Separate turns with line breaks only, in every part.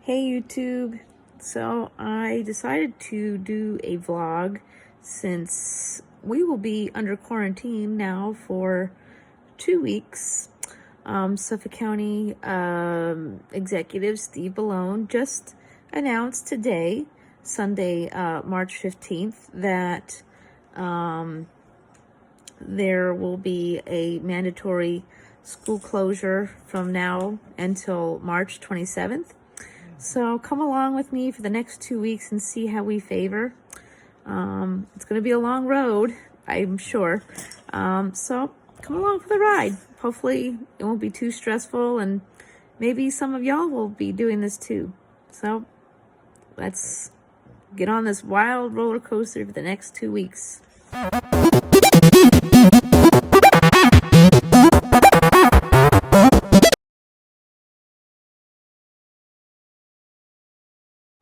Hey YouTube, so I decided to do a vlog since we will be under quarantine now for 2 weeks. Suffolk County Executive Steve Ballone just announced today, Sunday, March 15th, that there will be a mandatory school closure from now until March 27th. So come along with me for the next 2 weeks and see how we favor. It's going to be a long road, I'm sure. So come along for the ride. Hopefully it won't be too stressful, and maybe some of y'all will be doing this too. So let's get on this wild roller coaster for the next 2 weeks.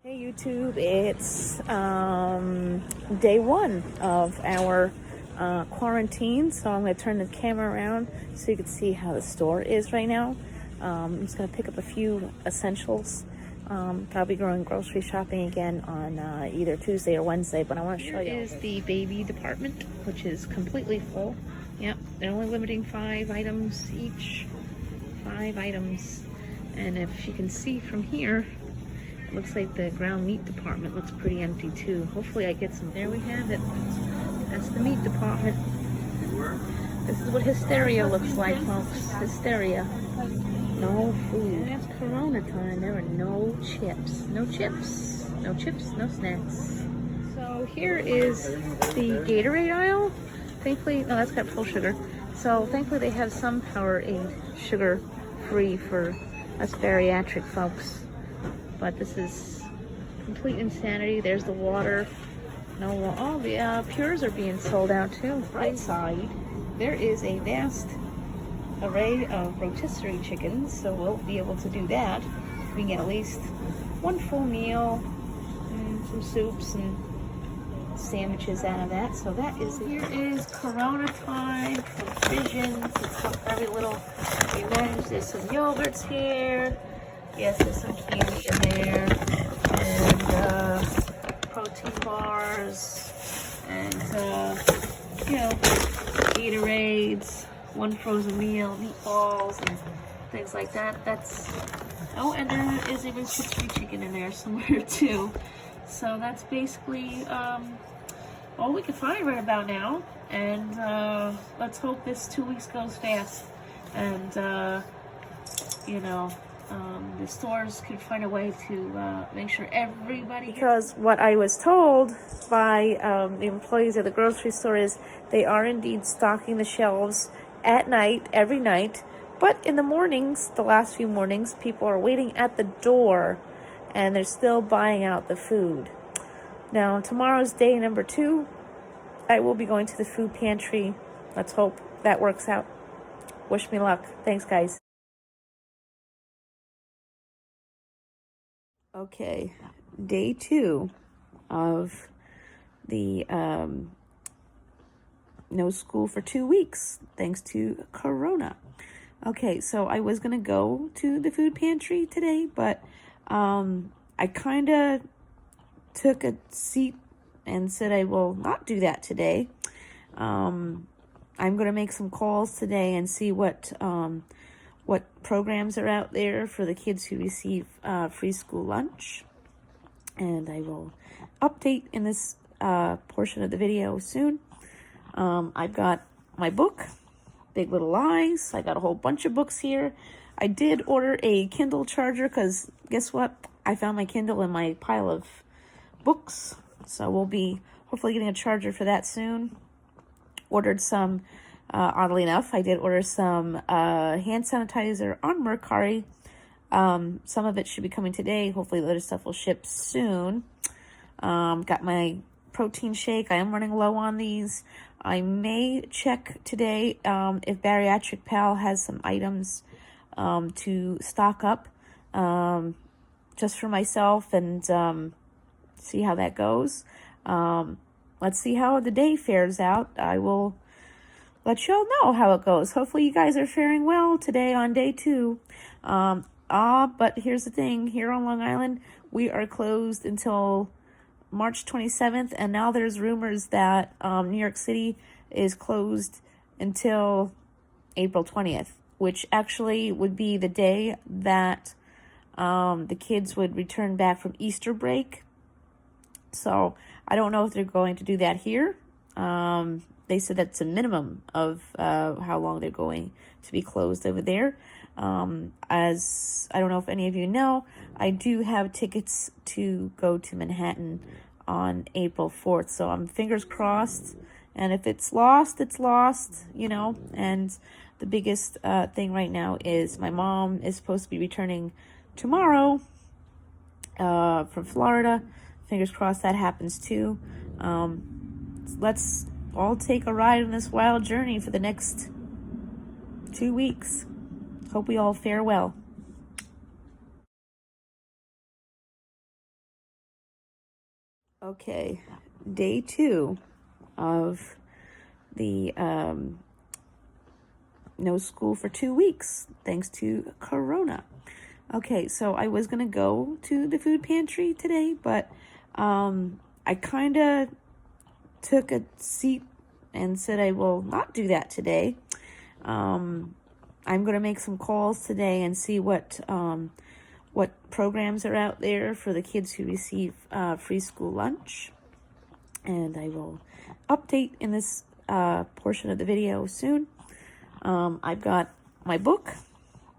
Hey YouTube, it's day one of our quarantine, so I'm going to turn the camera around so you can see how the store is right now. I'm just going to pick up a few essentials. Probably going grocery shopping again on either Tuesday or Wednesday, but I want to show you. Here is the baby department, which is completely full. Yep, they're only limiting 5 items each. 5 items. And if you can see from here, it looks like the ground meat department looks pretty empty too. Hopefully I get some. There we have it. That's the meat department. This is what hysteria looks like, folks. Hysteria. No food. It's Corona time. There are no chips. No chips. No chips, no snacks. So here is the Gatorade aisle. Thankfully, no, that's got full sugar. So thankfully they have some Powerade sugar free for us bariatric folks. But this is complete insanity. There's the water. No, all the Pures are being sold out too. Right side, there is a vast array of rotisserie chickens, so we'll be able to do that. We can get at least one full meal and some soups and sandwiches out of that. So that is it. Here is Corona time, provisions. It's got every little revenge. There's some yogurts here. Yes, there's some candy in there, and protein bars, and you know, Gatorades, one frozen meal, meatballs, and things like that. That's and there is even rotisserie chicken in there somewhere too. So that's basically all we can find right about now. And let's hope this 2 weeks goes fast, and you know. The stores could find a way to make sure everybody... Because what I was told by the employees at the grocery store is they are indeed stocking the shelves at night, every night. But in the mornings, the last few mornings, people are waiting at the door and they're still buying out the food. Now, tomorrow's day number 2. I will be going to the food pantry. Let's hope that works out. Wish me luck. Thanks, guys. Okay, day 2 of the no school for 2 weeks, thanks to Corona. Okay, so I was gonna go to the food pantry today, but I kind of took a seat and said I will not do that today. I'm gonna make some calls today and see what programs are out there for the kids who receive free school lunch. And I will update in this portion of the video soon. I've got my book, Big Little Lies. I got a whole bunch of books here. I did order a Kindle charger because guess what? I found my Kindle in my pile of books. So we'll be hopefully getting a charger for that soon. Ordered some... oddly enough, I did order some hand sanitizer on Mercari. Some of it should be coming today. Hopefully the other stuff will ship soon. Got my protein shake. I am running low on these. I may check today if Bariatric Pal has some items to stock up just for myself, and see how that goes. Let's see how the day fares out. I will let y'all know how it goes. Hopefully you guys are faring well today on day 2. But here's the thing. Here on Long Island, we are closed until March 27th. And now there's rumors that New York City is closed until April 20th, which actually would be the day that the kids would return back from Easter break. So I don't know if they're going to do that here. They said that's a minimum of how long they're going to be closed over there. As I don't know if any of you know, I do have tickets to go to Manhattan on April 4th. So I'm fingers crossed. And if it's lost, it's lost, you know. And the biggest thing right now is my mom is supposed to be returning tomorrow from Florida. Fingers crossed that happens too. Let's all take a ride on this wild journey for the next 2 weeks. Hope we all fare well. Okay, day 2 of the no school for 2 weeks thanks to Corona. Okay, so I was gonna go to the food pantry today, but I kind of took a seat and said I will not do that today. I'm gonna make some calls today and see what programs are out there for the kids who receive free school lunch, and I will update in this portion of the video soon. I've got my book,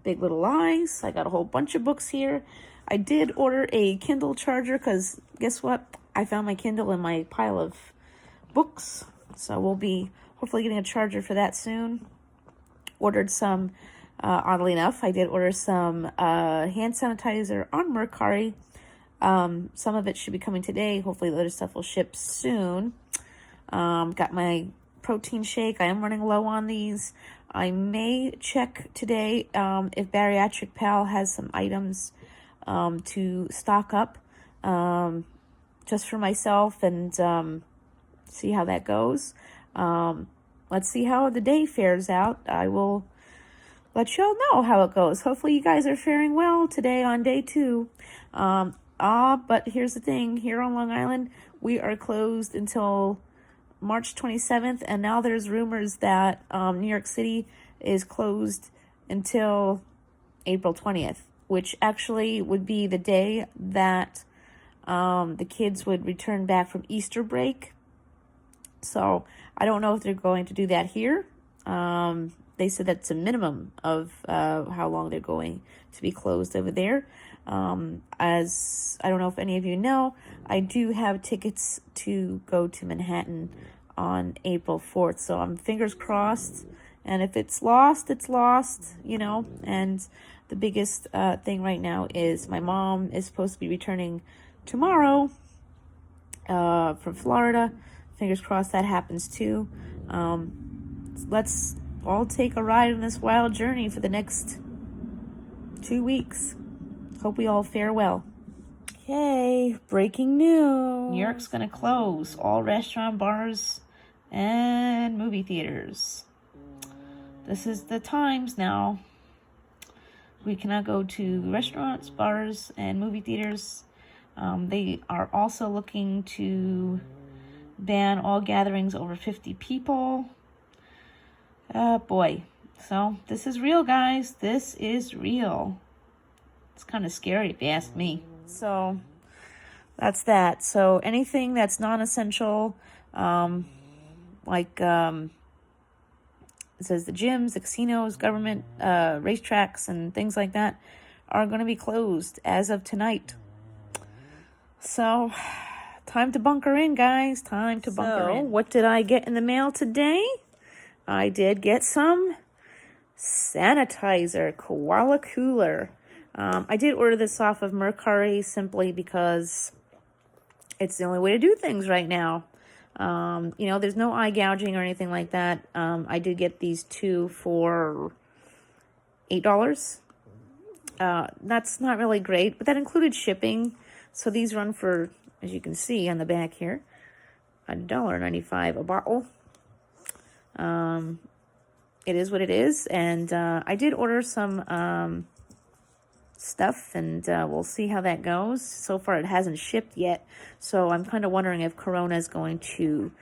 Big Little Lies. I got a whole bunch of books here. I did order a Kindle charger because guess what? I found my Kindle in my pile of books. So we'll be hopefully getting a charger for that soon. Ordered some, oddly enough, I did order some hand sanitizer on Mercari. Some of it should be coming today. Hopefully the other stuff will ship soon. Got my protein shake. I am running low on these. I may check today if Bariatric Pal has some items to stock up just for myself and see how that goes. Let's see how the day fares out. I will let y'all know how it goes. Hopefully you guys are faring well today on day 2. But here's the thing. Here on Long Island, we are closed until March 27th, and now there's rumors that New York City is closed until April 20th, which actually would be the day that the kids would return back from Easter break. So I don't know if they're going to do that here. They said that's a minimum of how long they're going to be closed over there. As I don't know if any of you know, I do have tickets to go to Manhattan on April 4th. So I'm fingers crossed. And if it's lost, it's lost, you know. And the biggest thing right now is my mom is supposed to be returning tomorrow from Florida. Fingers crossed that happens too. Let's all take a ride on this wild journey for the next 2 weeks. Hope we all fare well. Okay, breaking news. New York's gonna close all restaurant, bars, and movie theaters. This is the times now. We cannot go to restaurants, bars, and movie theaters. They are also looking to ban all gatherings over 50 people. Boy. So this is real, guys. This is real. It's kind of scary if you ask me. So that's that. So anything that's non-essential, like it says the gyms, the casinos, government, racetracks, and things like that are going to be closed as of tonight. So time to bunker in, guys. Time to bunker in. What did I get in the mail today? I did get some sanitizer, koala cooler. I did order this off of Mercari simply because it's the only way to do things right now. You know, there's no eye gouging or anything like that. I did get these 2 for $8. That's not really great, but that included shipping. So these run for, as you can see on the back here, $1.95 a bottle. It is what it is. And I did order some stuff, and we'll see how that goes. So far, it hasn't shipped yet, so I'm kind of wondering if Corona is going to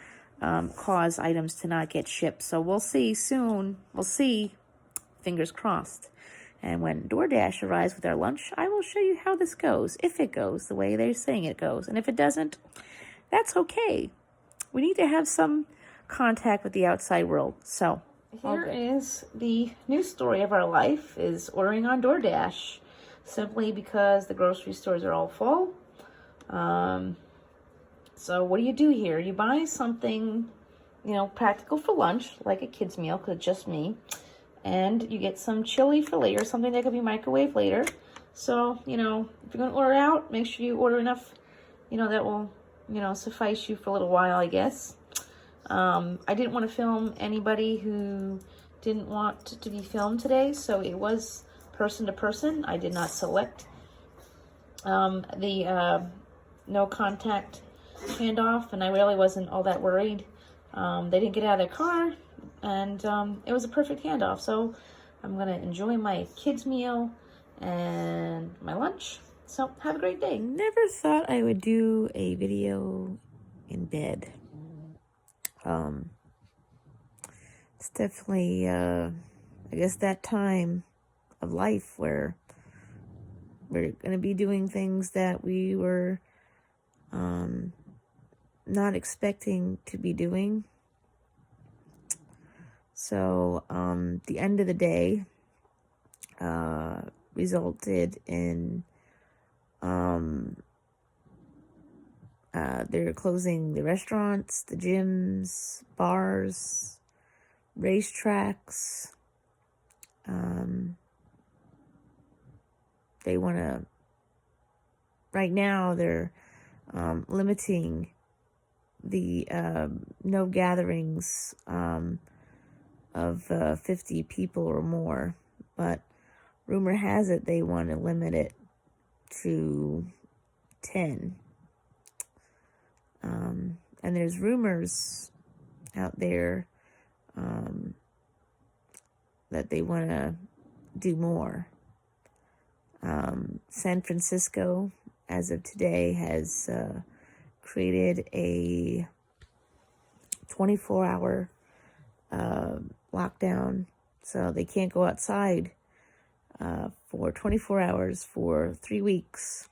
cause items to not get shipped. So we'll see soon. We'll see. Fingers crossed. And when DoorDash arrives with our lunch, I will show you how this goes, if it goes the way they're saying it goes. And if it doesn't, that's okay. We need to have some contact with the outside world. So here is the new story of our life, is ordering on DoorDash, simply because the grocery stores are all full. So what do here? You buy something, practical for lunch, like a kid's meal, because it's just me. And you get some chili for later, something that could be microwaved later. So, if you're going to order out, make sure you order enough, that will, suffice you for a little while, I guess. I didn't want to film anybody who didn't want to be filmed today, so it was person to person. I did not select the no contact handoff, and I really wasn't all that worried. They didn't get out of their car, and it was a perfect handoff. So I'm going to enjoy my kids' meal and my lunch. So have a great day. Never thought I would do a video in bed. It's definitely, I guess, that time of life where we're going to be doing things that we were not expecting to be doing. So the end of the day resulted in they're closing the restaurants, the gyms, bars, racetracks. They want to, right now they're limiting the no gatherings of 50 people or more, but rumor has it they want to limit it to 10. And there's rumors out there that they want to do more. San Francisco, as of today, has created a 24-hour lockdown, so they can't go outside for 24 hours for 3 weeks.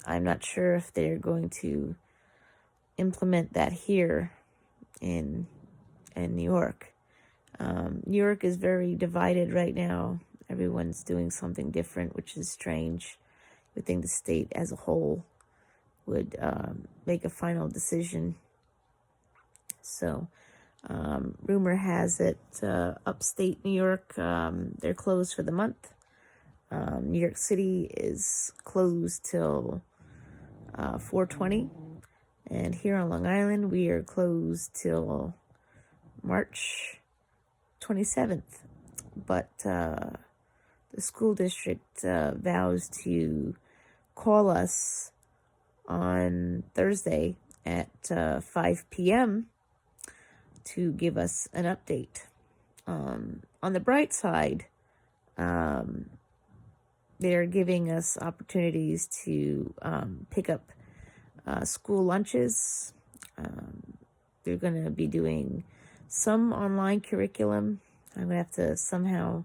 I'm not sure if they're going to implement that here in New York. New York is very divided right now. Everyone's doing something different, which is strange. I would think the state as a whole would make a final decision. So, rumor has it, upstate New York, they're closed for the month. New York City is closed till 4/20. And here on Long Island, we are closed till March 27th. But the school district vows to call us on Thursday at 5 p.m. to give us an update. On the bright side, they're giving us opportunities to pick up school lunches. They're going to be doing some online curriculum. I'm going to have to somehow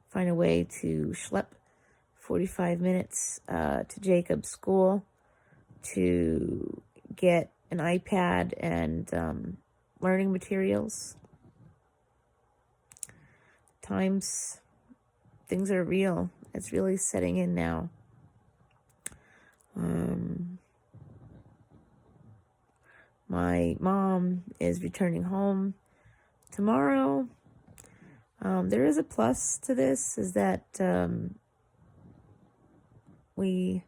find a way to schlep 45 minutes to Jacob's school to get an iPad and learning materials. Things are real. It's really setting in now. My mom is returning home tomorrow. There is a plus to this, is that we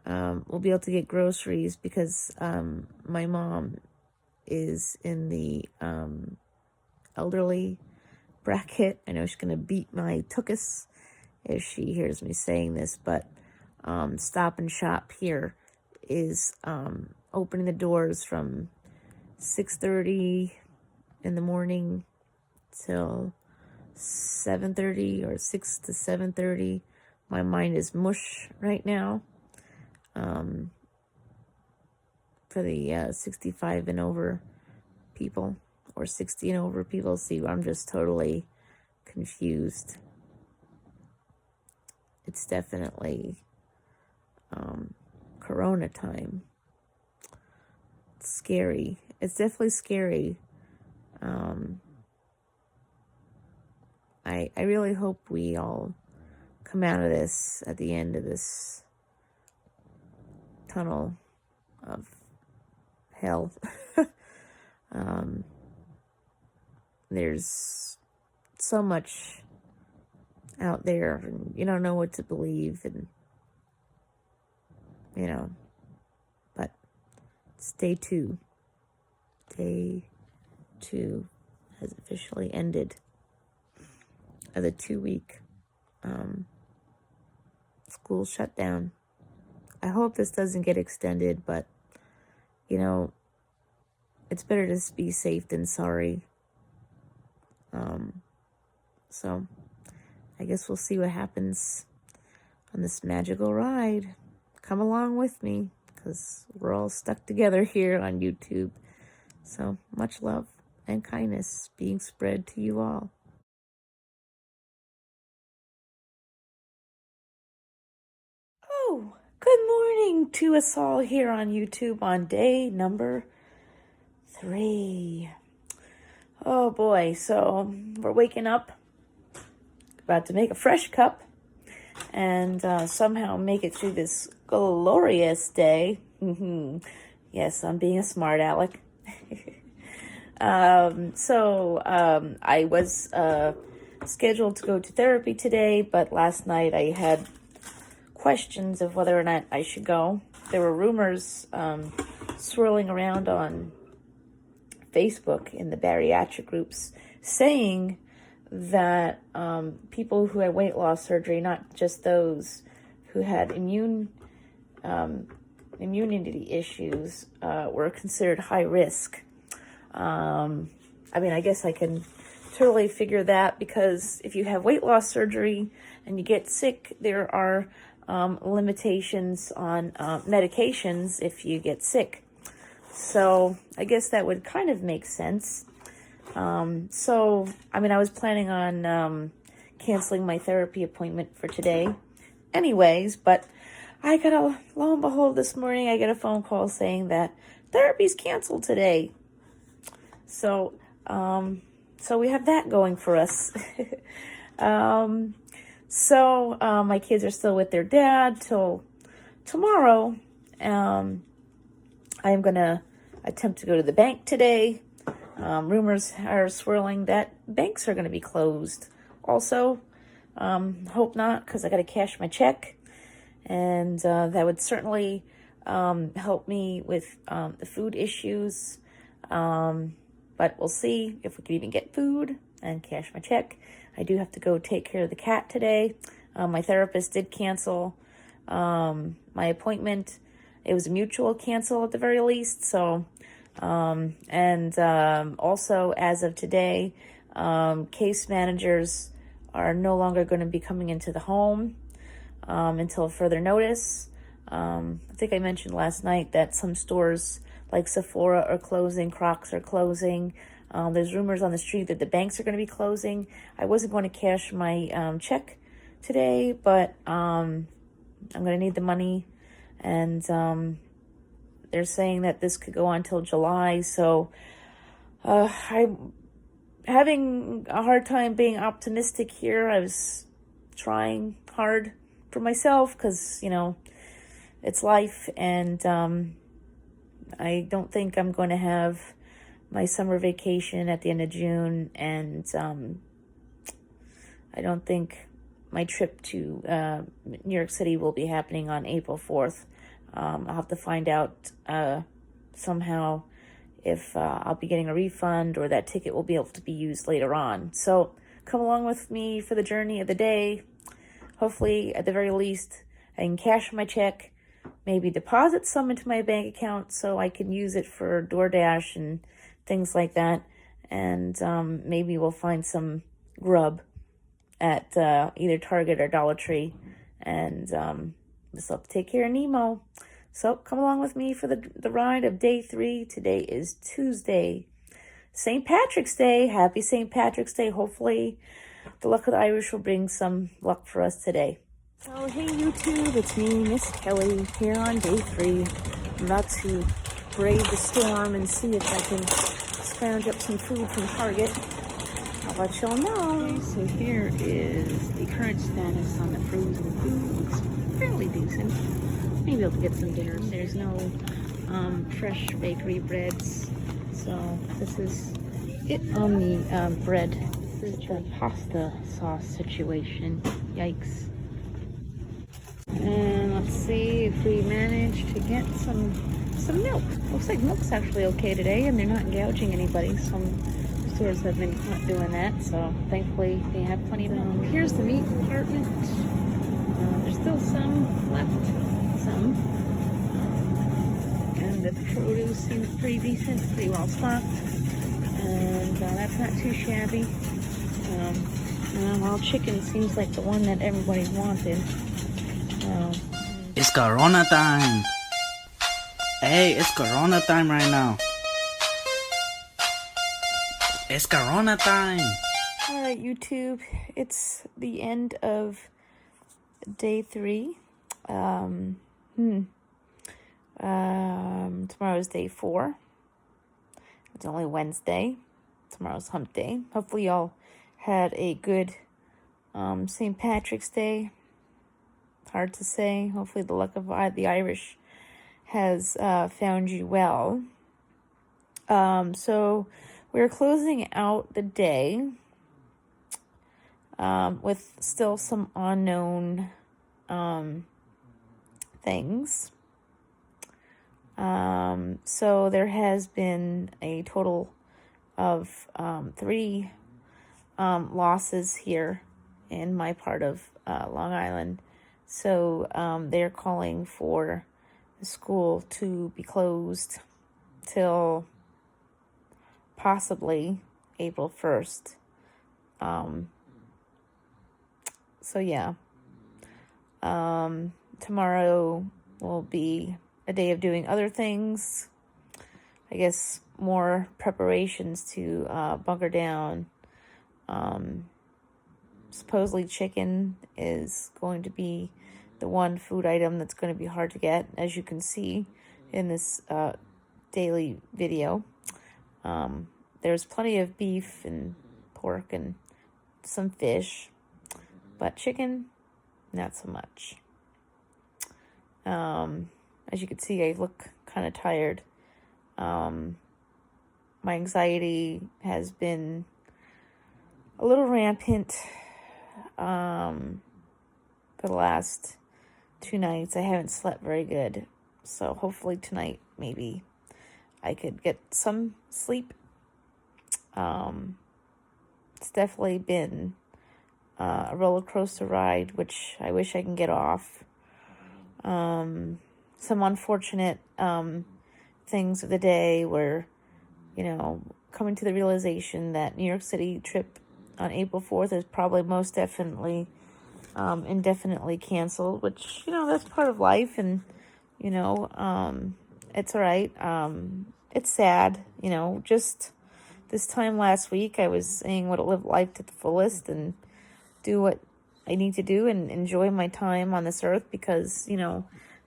will be able to get groceries because my mom is in the elderly bracket. I know she's going to beat my tuchus if she hears me saying this, but Stop and Shop here is opening the doors from 6:30 in the morning till 7:30 or 6 to 7:30. My mind is mush right now. For the 65 and over people, or 60 and over people. See, I'm just totally confused. It's definitely Corona time. It's scary. It's definitely scary. I really hope we all come out of this at the end of this tunnel of hell. There's so much out there, and you don't know what to believe, and but it's day 2. Day 2 has officially ended of the 2-week school shutdown. I hope this doesn't get extended, but it's better to be safe than sorry. So I guess we'll see what happens on this magical ride. Come along with me, because we're all stuck together here on YouTube. So much love and kindness being spread to you all. Oh, good morning to us all here on YouTube on day number 3. Oh boy, so we're waking up, about to make a fresh cup, and somehow make it through this glorious day. Yes, I'm being a smart aleck. I was scheduled to go to therapy today, but last night I had questions of whether or not I should go. There were rumors swirling around on Facebook in the bariatric groups saying that people who had weight loss surgery, not just those who had immunity issues, were considered high risk. I guess I can totally figure that, because if you have weight loss surgery and you get sick, there are limitations on medications if you get sick. So I guess that would kind of make sense. I was planning on canceling my therapy appointment for today anyways, but lo and behold, this morning I get a phone call saying that therapy's canceled today. So we have that going for us. My kids are still with their dad till tomorrow. I am going to attempt to go to the bank today. Rumors are swirling that banks are going to be closed. Also, hope not, because I got to cash my check. And that would certainly help me with the food issues. But we'll see if we can even get food and cash my check. I do have to go take care of the cat today. My therapist did cancel my appointment. It was a mutual cancel at the very least. So, also as of today, case managers are no longer going to be coming into the home until further notice. I think I mentioned last night that some stores like Sephora are closing, Crocs are closing. There's rumors on the street that the banks are going to be closing. I wasn't going to cash my check today, but I'm going to need the money. And they're saying that this could go on till July. So I'm having a hard time being optimistic here. I was trying hard for myself because, it's life. And I don't think I'm going to have my summer vacation at the end of June. And I don't think my trip to New York City will be happening on April 4th. I'll have to find out somehow if I'll be getting a refund or that ticket will be able to be used later on. So come along with me for the journey of the day. Hopefully, at the very least, I can cash my check, maybe deposit some into my bank account so I can use it for DoorDash and things like that. And maybe we'll find some grub at either Target or Dollar Tree, and just love to take care of Nemo. So come along with me for the ride of day 3. Today is Tuesday, St. Patrick's Day. Happy St. Patrick's Day. Hopefully the luck of the Irish will bring some luck for us today. So hey YouTube, it's me, Miss Kelly, here on day 3. I'm about to brave the storm and see if I can scrounge up some food from Target. I'll let y'all know. Okay, so here is the current status on the frozen food. It's fairly decent. Maybe I'll get some dinner. There's no fresh bakery breads. So this is it on the bread. This is the pasta sauce situation. Yikes. And let's see if we manage to get some milk. Looks like milk's actually okay today, and they're not gouging anybody. Some stores have been not doing that, so thankfully they have plenty of milk. Here's the meat compartment. There's still some left, and the produce seems pretty decent, pretty well stocked, and that's not too shabby. While chicken seems like the one that everybody wanted.
It's Corona time. Hey, it's Corona time right now. It's Corona time.
Alright, YouTube, it's the end of day 3. Tomorrow's day 4. It's only Wednesday. Tomorrow's hump day. Hopefully y'all had a good St. Patrick's Day. It's hard to say. Hopefully the luck of the Irish has found you well. So we're closing out the day with still some unknown things. So there has been a total of 3 losses here in my part of Long Island. So they're calling for the school to be closed till possibly April 1st. So yeah. Tomorrow will be a day of doing other things. I guess more preparations to bunker down. Supposedly chicken is going to be the one food item that's going to be hard to get, as you can see in this daily video. There's plenty of beef and pork and some fish, but chicken, not so much. As you can see, I look kind of tired. My anxiety has been a little rampant for the last 2 nights. I haven't slept very good, so hopefully tonight maybe I could get some sleep. It's definitely been a roller coaster ride, which I wish I can get off. Some unfortunate things of the day were, coming to the realization that New York City trip on April 4th is probably most definitely indefinitely canceled, which, that's part of life, and, it's all right. It's sad, just this time last week I was saying I want to live life to the fullest and do what I need to do and enjoy my time on this earth, because,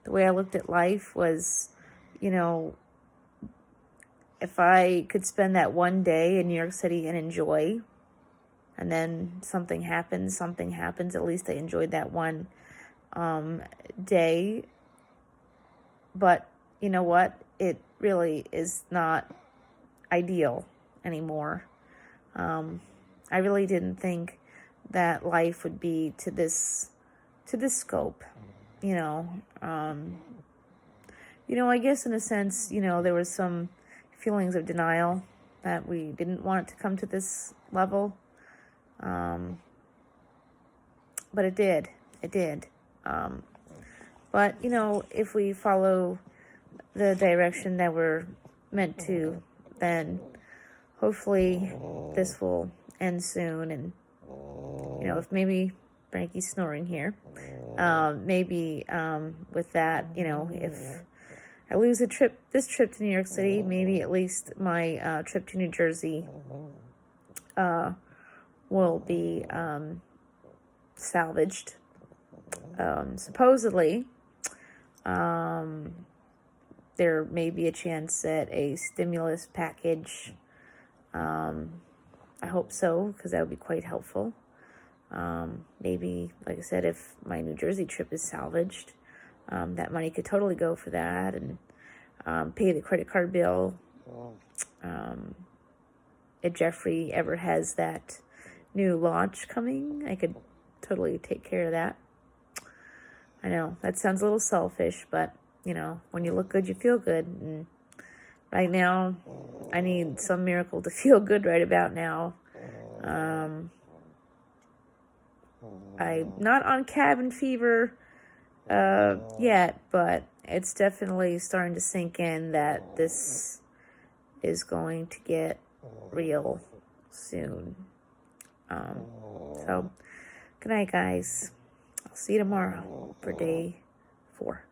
the way I looked at life was, if I could spend that one day in New York City and enjoy, and then something happens, at least I enjoyed that one day. But you know what? It really is not ideal anymore. I really didn't think that life would be to this scope, I guess in a sense, there was some feelings of denial that we didn't want it to come to this level. But it did. But, if we follow the direction that we're meant to, then hopefully this will end soon and if maybe Frankie's snoring here, maybe with that, if I lose this trip to New York City, maybe at least my trip to New Jersey will be salvaged. Supposedly, there may be a chance that a stimulus package, I hope so, because that would be quite helpful. Maybe, like I said, if my New Jersey trip is salvaged, that money could totally go for that and pay the credit card bill. If Jeffrey ever has that new launch coming, I could totally take care of that. I know that sounds a little selfish, but when you look good, you feel good. And right now, I need some miracle to feel good right about now. I'm not on cabin fever yet, but it's definitely starting to sink in that this is going to get real soon. So, good night, guys. I'll see you tomorrow for day 4.